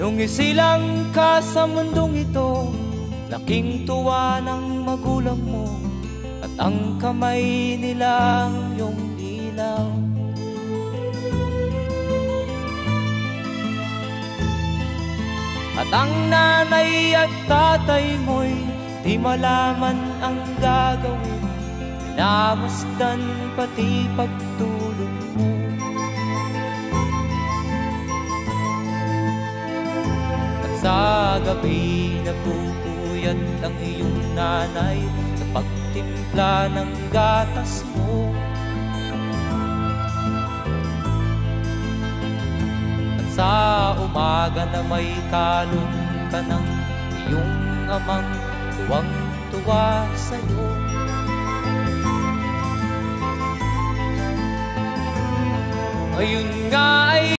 Nung isilang ka sa mundong ito, laking tuwa ng magulang mo, at ang kamay nila ang iyong ilaw. At ang nanay at tatay mo'y di malaman ang gagawin, minamasdan pati pagtulog mo. At sa gabi nagpupuyat ang iyong nanay sa pagtimpla ng gatas mo. At sa umaga na may kalong ka ng iyong amang tuwang-tuwa sa'yo. Ngayon nga ay